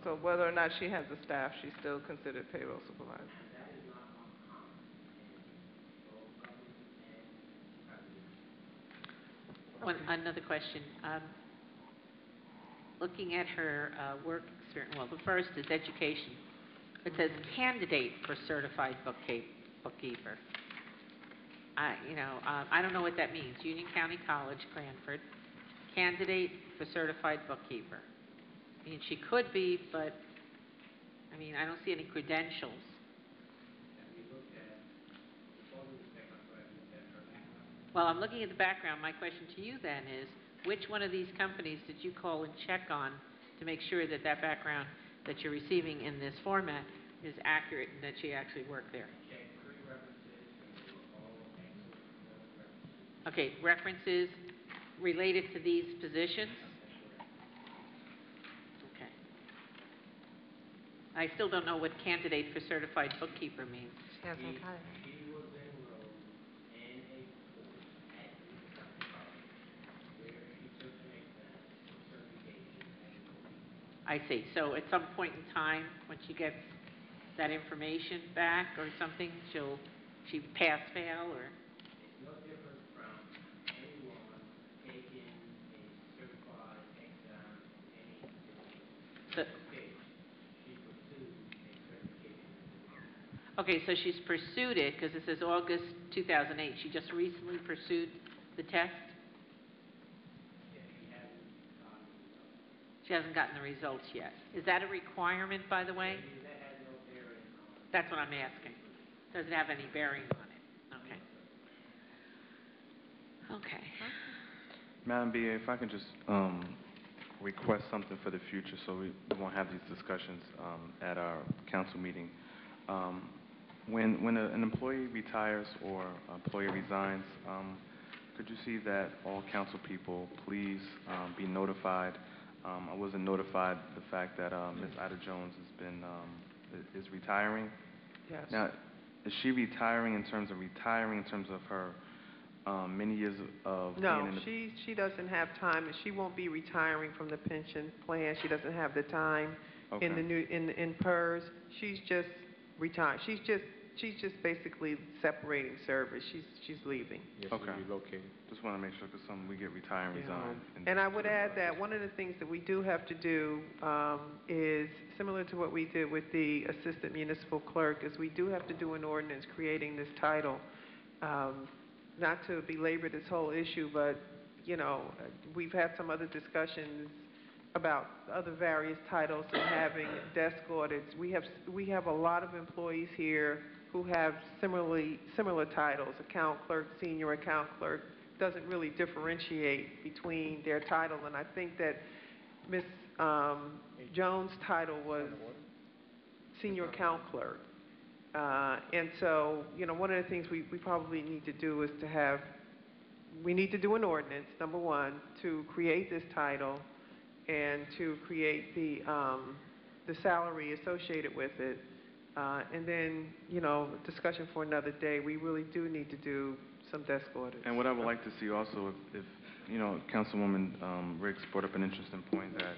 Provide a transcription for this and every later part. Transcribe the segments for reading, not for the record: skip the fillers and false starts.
So whether or not she has a staff, she's still considered payroll supervisor. Another question. Looking at her work experience, well, the first is education. It says candidate for certified bookkeeper. I don't know what that means. Union County College, Cranford, candidate for certified bookkeeper. I mean, she could be, but I mean, I don't see any credentials. Well, I'm looking at the background. My question to you then is, which one of these companies did you call and check on to make sure that that background that you're receiving in this format is accurate and that she actually worked there? Okay, references related to these positions? Okay. I still don't know what candidate for certified bookkeeper means. She hasn't got it. I see. So at some point in time, when she gets that information back or something, she pass, fail, or? It's no different from anyone taking a certified exam, any stage. She pursued a certification. Okay, so she's pursued it because it says August 2008. She just recently pursued the test? She hasn't gotten the results yet. Is that a requirement, by the way? That has no bearing on it. That's what I'm asking. Doesn't have any bearing on it. Okay. Okay. Madam BA, if I can just request something for the future so we won't have these discussions at our council meeting. When an employee retires or an employee resigns, could you see that all council people please be notified? I wasn't notified the fact that Ms. Ida Jones has been is retiring. Yes. Now, is she retiring in terms of her many years of No, being in she doesn't have time, and she won't be retiring from the pension plan. She doesn't have the time in the new in PERS. She's just retired. She's just basically separating service. She's leaving. Yes, okay. She's relocating. Just want to make sure because we get retired and resign. And I would add that one of the things that we do have to do is similar to what we did with the assistant municipal clerk, is we do have to do an ordinance creating this title. Not to belabor this whole issue, but we've had some other discussions about other various titles and having desk audits. We have a lot of employees here who have similar titles. Account clerk, senior account clerk, doesn't really differentiate between their title. And I think that Ms. Jones' title was senior account clerk. And so, one of the things we probably need to do is we need to do an ordinance, number one, to create this title and to create the salary associated with it. And then, discussion for another day. We really do need to do some desk audits. And what I would like to see also, if Councilwoman Riggs brought up an interesting point that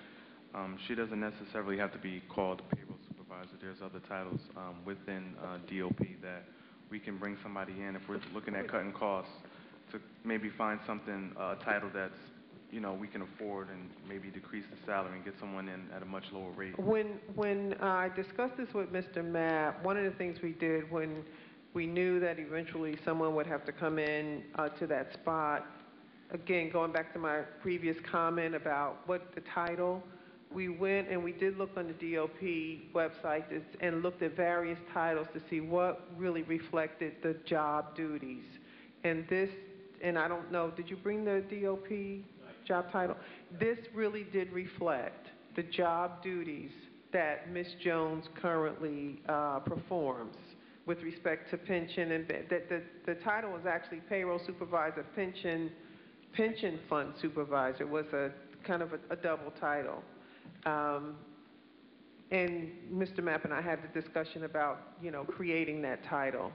she doesn't necessarily have to be called a payroll supervisor. There's other titles within DOP that we can bring somebody in if we're looking at cutting costs to maybe find something, a title that's we can afford and maybe decrease the salary and get someone in at a much lower rate. When I discussed this with Mr. Mapp, one of the things we did when we knew that eventually someone would have to come in to that spot, again, going back to my previous comment about what the title, we went and we did look on the DOP website and looked at various titles to see what really reflected the job duties. And I don't know, did you bring the DOP job title? This really did reflect the job duties that Ms. Jones currently performs with respect to pension, and the title was actually Payroll Supervisor, Pension Fund Supervisor. It was a kind of a double title. And Mr. Mapp and I had the discussion about, creating that title.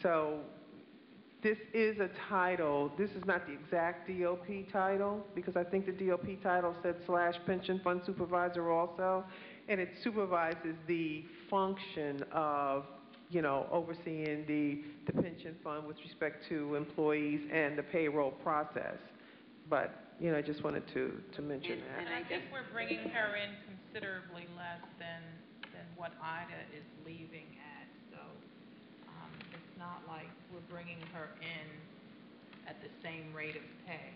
So this is a title, this is not the exact DOP title, because I think the DOP title said / pension fund supervisor also, and it supervises the function of, you know, overseeing the pension fund with respect to employees and the payroll process. But, you know, I just wanted to mention that. And I think we're bringing her in considerably less than what Ida is leaving at, so, it's not like we're bringing her in at the same rate of pay.